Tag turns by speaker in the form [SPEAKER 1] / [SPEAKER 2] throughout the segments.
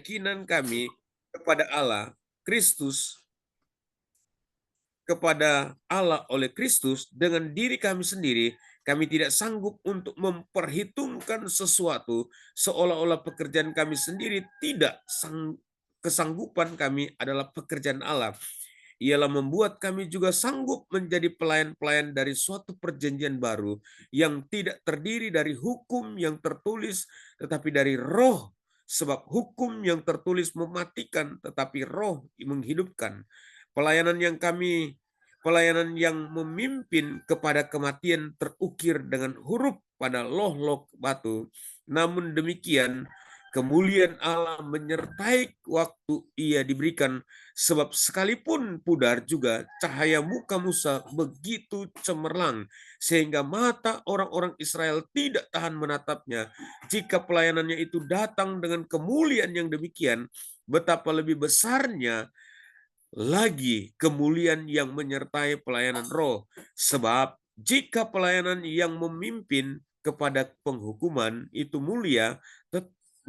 [SPEAKER 1] keyakinan kami kepada Allah Kristus, kepada Allah oleh Kristus dengan diri kami sendiri, kami tidak sanggup untuk memperhitungkan sesuatu seolah-olah pekerjaan kami sendiri tidak kesanggupan kami adalah pekerjaan Allah. Ialah membuat kami juga sanggup menjadi pelayan-pelayan dari suatu perjanjian baru yang tidak terdiri dari hukum yang tertulis tetapi dari roh, sebab hukum yang tertulis mematikan tetapi roh menghidupkan. Pelayanan yang memimpin kepada kematian terukir dengan huruf pada loh-loh batu. Namun demikian, kemuliaan Allah menyertai waktu ia diberikan, sebab sekalipun pudar juga cahaya muka Musa begitu cemerlang, sehingga mata orang-orang Israel tidak tahan menatapnya. Jika pelayanannya itu datang dengan kemuliaan yang demikian, betapa lebih besarnya lagi kemuliaan yang menyertai pelayanan roh. Sebab jika pelayanan yang memimpin kepada penghukuman itu mulia,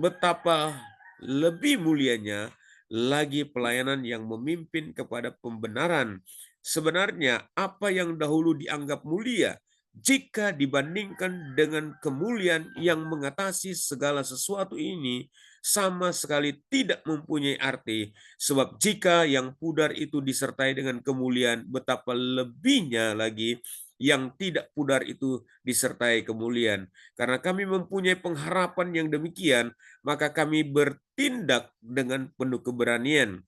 [SPEAKER 1] betapa lebih mulianya lagi pelayanan yang memimpin kepada pembenaran. Sebenarnya apa yang dahulu dianggap mulia, jika dibandingkan dengan kemuliaan yang mengatasi segala sesuatu ini, sama sekali tidak mempunyai arti. Sebab jika yang pudar itu disertai dengan kemuliaan, betapa lebihnya lagi yang tidak pudar itu disertai kemuliaan. Karena kami mempunyai pengharapan yang demikian, maka kami bertindak dengan penuh keberanian.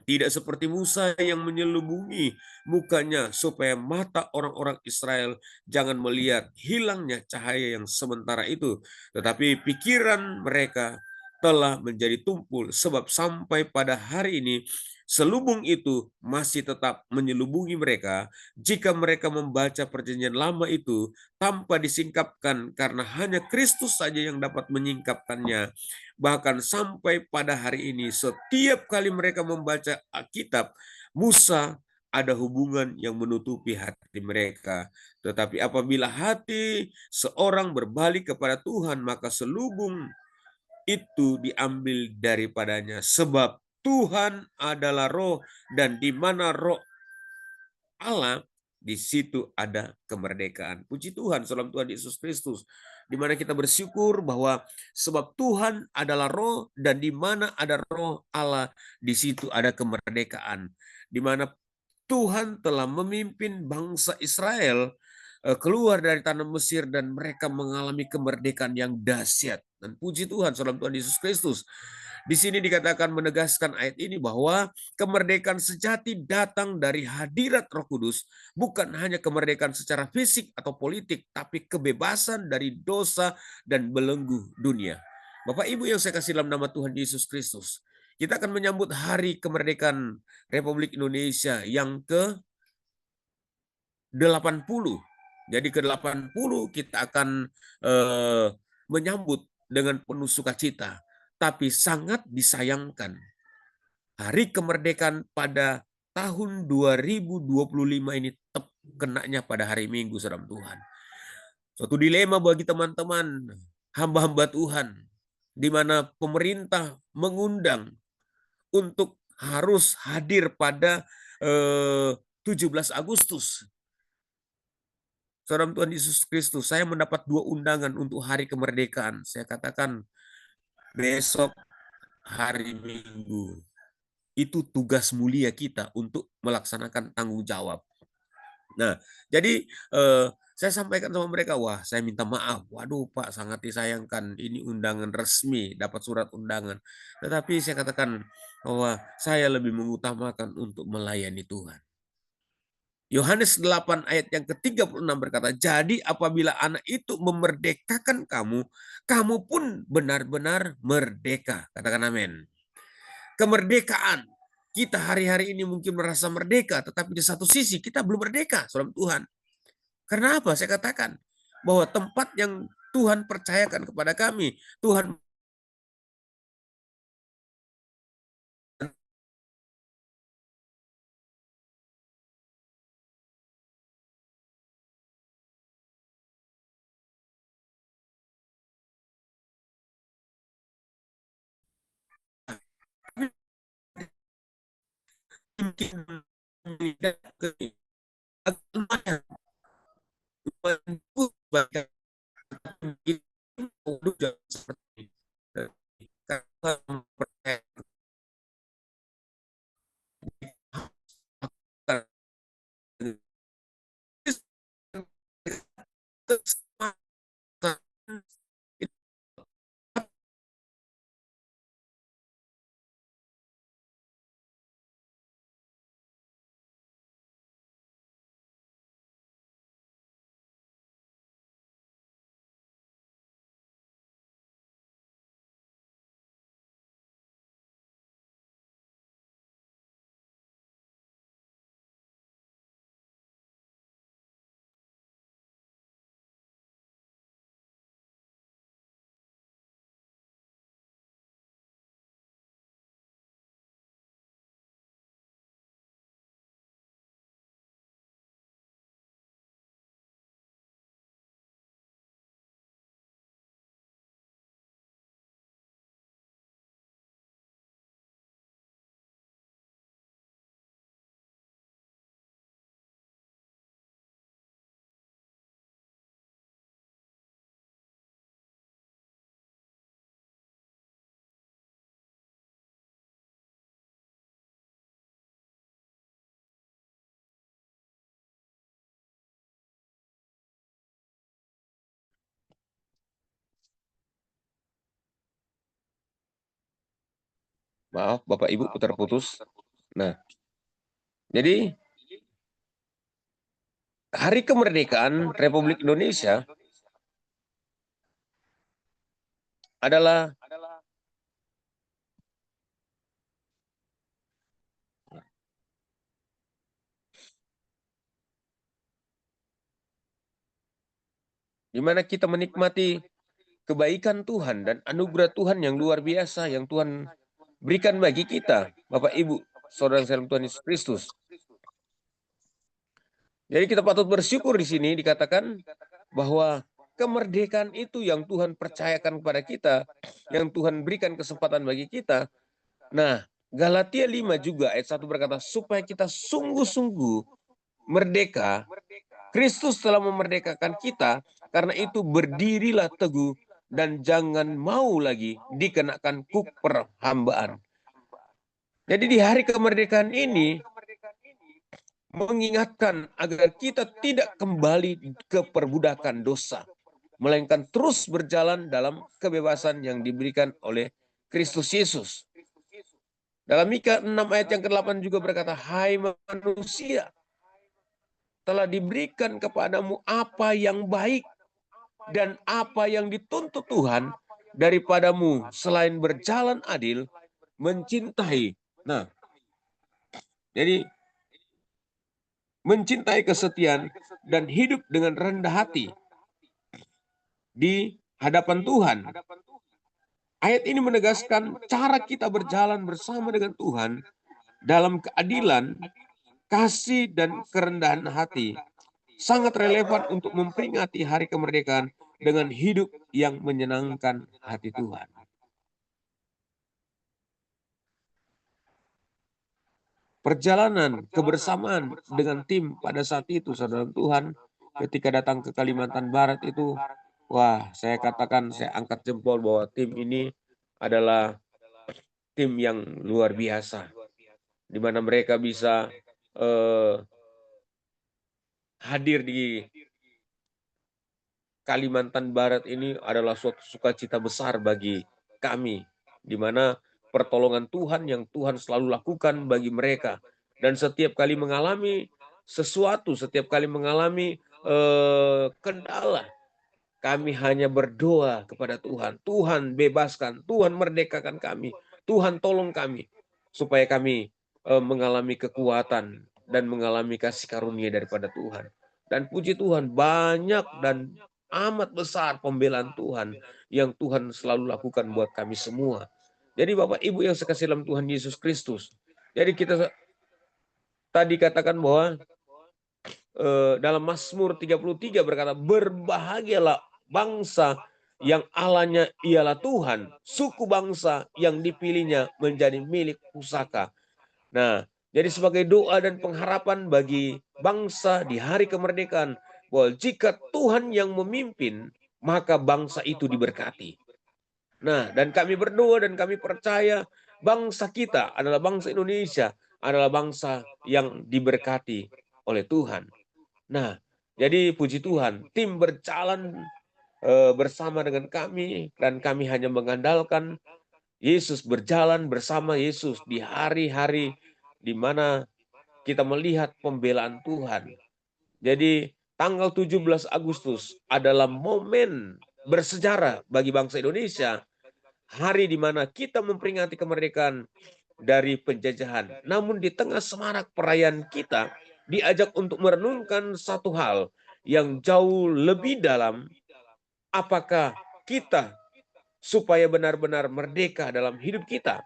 [SPEAKER 1] Tidak seperti Musa yang menyelubungi mukanya supaya mata orang-orang Israel jangan melihat hilangnya cahaya yang sementara itu. Tetapi pikiran mereka telah menjadi tumpul, sebab sampai pada hari ini selubung itu masih tetap menyelubungi mereka jika mereka membaca perjanjian lama itu tanpa disingkapkan, karena hanya Kristus saja yang dapat menyingkapkannya. Bahkan sampai pada hari ini, setiap kali mereka membaca Alkitab, Musa ada hubungan yang menutupi hati mereka. Tetapi apabila hati seorang berbalik kepada Tuhan, maka selubung itu diambil daripadanya. Sebab Tuhan adalah roh, dan di mana roh Allah, di situ ada kemerdekaan. Puji Tuhan, salam Tuhan Yesus Kristus. Di mana kita bersyukur bahwa sebab Tuhan adalah roh, dan di mana ada roh Allah, di situ ada kemerdekaan. Di mana Tuhan telah memimpin bangsa Israel keluar dari tanah Mesir, dan mereka mengalami kemerdekaan yang dahsyat. Dan puji Tuhan, salam Tuhan Yesus Kristus. Di sini dikatakan menegaskan ayat ini bahwa kemerdekaan sejati datang dari hadirat Roh Kudus, bukan hanya kemerdekaan secara fisik atau politik, tapi kebebasan dari dosa dan belenggu dunia. Bapak Ibu yang saya kasih dalam nama Tuhan Yesus Kristus, kita akan menyambut hari kemerdekaan Republik Indonesia yang ke-80. Jadi ke-80 kita akan menyambut dengan penuh sukacita. Tapi sangat disayangkan, hari kemerdekaan pada tahun 2025 ini kenanya pada hari Minggu, saudara Tuhan. Suatu dilema bagi teman-teman hamba-hamba Tuhan, di mana pemerintah mengundang untuk harus hadir pada 17 Agustus. Saudara Tuhan Yesus Kristus, saya mendapat 2 undangan untuk hari kemerdekaan. Saya katakan, besok hari Minggu. Itu tugas mulia kita untuk melaksanakan tanggung jawab. Nah, jadi saya sampaikan sama mereka, wah saya minta maaf, waduh Pak sangat disayangkan, ini undangan resmi, dapat surat undangan. Tetapi saya katakan bahwa saya lebih mengutamakan untuk melayani Tuhan. Yohanes 8 ayat yang ke-36 berkata, jadi apabila anak itu memerdekakan kamu, kamu pun benar-benar merdeka. Katakan amin. Kemerdekaan. Kita hari-hari ini mungkin merasa merdeka, tetapi di satu sisi kita belum merdeka, saudara Tuhan. Karena apa? Saya katakan bahwa tempat yang Tuhan percayakan kepada kami, Tuhan mungkin agak lumayan seperti maaf Bapak Ibu terputus. Nah, jadi Hari Kemerdekaan Republik Indonesia adalah di mana kita menikmati kebaikan Tuhan dan anugerah Tuhan yang luar biasa yang Tuhan berikan bagi kita, Bapak Ibu, saudara-saudara Tuhan Yesus Kristus. Jadi kita patut bersyukur di sini dikatakan bahwa kemerdekaan itu yang Tuhan percayakan kepada kita, yang Tuhan berikan kesempatan bagi kita. Nah, Galatia 5 juga ayat 1 berkata, supaya kita sungguh-sungguh merdeka, Kristus telah memerdekakan kita, karena itu berdirilah teguh dan jangan mau lagi dikenakan kuk perhambaan. Jadi di hari kemerdekaan ini, mengingatkan agar kita tidak kembali ke perbudakan dosa, melainkan terus berjalan dalam kebebasan yang diberikan oleh Kristus Yesus. Dalam Mika 6 ayat yang ke-8 juga berkata, hai manusia, telah diberikan kepadamu apa yang baik dan apa yang dituntut Tuhan daripadamu selain berjalan adil, mencintai. Nah, jadi mencintai kesetiaan dan hidup dengan rendah hati di hadapan Tuhan. Ayat ini menegaskan cara kita berjalan bersama dengan Tuhan dalam keadilan, kasih, dan kerendahan hati. Sangat relevan untuk memperingati hari kemerdekaan dengan hidup yang menyenangkan hati Tuhan. Perjalanan kebersamaan dengan tim pada saat itu, saudara Tuhan, ketika datang ke Kalimantan Barat itu, wah, saya katakan, saya angkat jempol bahwa tim ini adalah tim yang luar biasa, di mana mereka bisa hadir di Kalimantan Barat ini adalah suatu sukacita besar bagi kami, di mana pertolongan Tuhan yang Tuhan selalu lakukan bagi mereka. Dan setiap kali mengalami sesuatu, setiap kali mengalami kendala, kami hanya berdoa kepada Tuhan. Tuhan bebaskan, Tuhan merdekakan kami, Tuhan tolong kami, supaya kami mengalami kekuatan dan mengalami kasih karunia daripada Tuhan. Dan puji Tuhan, banyak dan amat besar pembelaan Tuhan yang Tuhan selalu lakukan buat kami semua. Jadi Bapak Ibu yang sekasih dalam Tuhan Yesus Kristus. Jadi kita tadi katakan bahwa dalam Mazmur 33 berkata, berbahagialah bangsa yang Allahnya ialah Tuhan, suku bangsa yang dipilihnya menjadi milik pusaka. Nah, Jadi sebagai doa dan pengharapan bagi bangsa di hari kemerdekaan, bahwa jika Tuhan yang memimpin, maka bangsa itu diberkati. Nah, dan kami berdoa dan kami percaya bangsa kita adalah bangsa Indonesia, adalah bangsa yang diberkati oleh Tuhan. Nah, jadi puji Tuhan, tim berjalan bersama dengan kami, dan kami hanya mengandalkan Yesus, berjalan bersama Yesus di hari-hari di mana kita melihat pembelaan Tuhan. Jadi tanggal 17 Agustus adalah momen bersejarah bagi bangsa Indonesia, hari di mana kita memperingati kemerdekaan dari penjajahan. Namun di tengah semarak perayaan kita diajak untuk merenungkan satu hal yang jauh lebih dalam, apakah kita supaya benar-benar merdeka dalam hidup kita.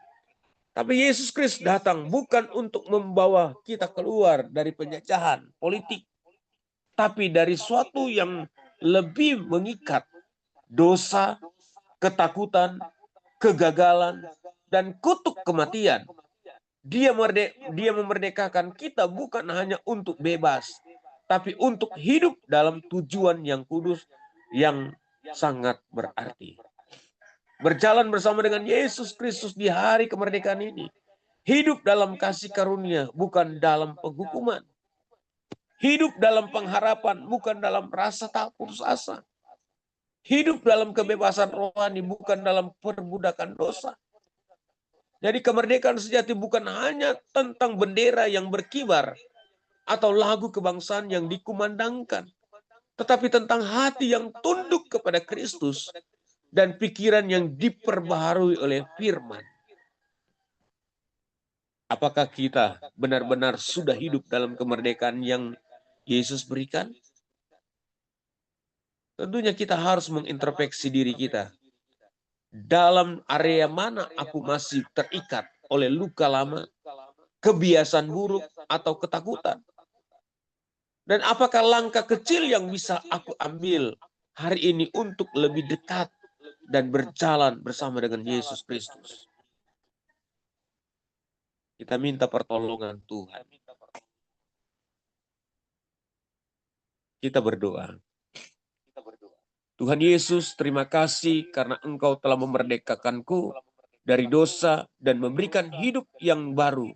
[SPEAKER 1] Tapi Yesus Kristus datang bukan untuk membawa kita keluar dari penjajahan politik, tapi dari suatu yang lebih mengikat: dosa, ketakutan, kegagalan, dan kutuk kematian. Dia memerdekakan kita bukan hanya untuk bebas, tapi untuk hidup dalam tujuan yang kudus yang sangat berarti. Berjalan bersama dengan Yesus Kristus di hari kemerdekaan ini. Hidup dalam kasih karunia, bukan dalam penghukuman. Hidup dalam pengharapan, bukan dalam rasa tak putus asa. Hidup dalam kebebasan rohani, bukan dalam perbudakan dosa. Jadi kemerdekaan sejati bukan hanya tentang bendera yang berkibar atau lagu kebangsaan yang dikumandangkan, tetapi tentang hati yang tunduk kepada Kristus dan pikiran yang diperbaharui oleh firman. Apakah kita benar-benar sudah hidup dalam kemerdekaan yang Yesus berikan? Tentunya kita harus mengintrospeksi diri kita. Dalam area mana aku masih terikat oleh luka lama, kebiasaan buruk, atau ketakutan? Dan apakah langkah kecil yang bisa aku ambil hari ini untuk lebih dekat dan berjalan bersama dengan Yesus Kristus? Kita minta pertolongan Tuhan. Kita berdoa. Tuhan Yesus, terima kasih karena Engkau telah memerdekakanku dari dosa dan memberikan hidup yang baru.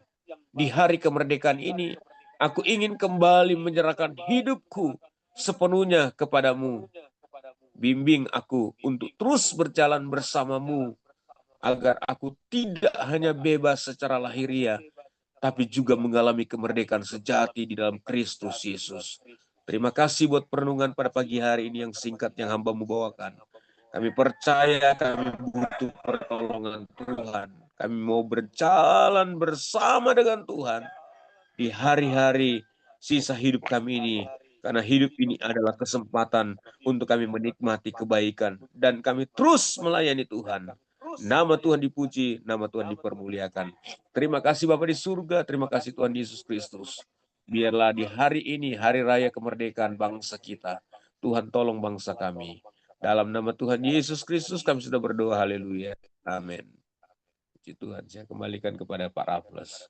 [SPEAKER 1] Di hari kemerdekaan ini, aku ingin kembali menyerahkan hidupku sepenuhnya kepadamu. Bimbing aku untuk terus berjalan bersamamu, agar aku tidak hanya bebas secara lahiriah, tapi juga mengalami kemerdekaan sejati di dalam Kristus Yesus. Terima kasih buat perenungan pada pagi hari ini yang singkat yang hamba-Mu bawakan. Kami percaya kami butuh pertolongan Tuhan. Kami mau berjalan bersama dengan Tuhan di hari-hari sisa hidup kami ini. Karena hidup ini adalah kesempatan untuk kami menikmati kebaikan. Dan kami terus melayani Tuhan. Nama Tuhan dipuji, nama Tuhan dipermuliakan. Terima kasih Bapa di surga, terima kasih Tuhan Yesus Kristus. Biarlah di hari ini, hari raya kemerdekaan bangsa kita, Tuhan tolong bangsa kami. Dalam nama Tuhan Yesus Kristus kami sudah berdoa, haleluya. Amin. Puji Tuhan, saya kembalikan kepada Pak Raffles.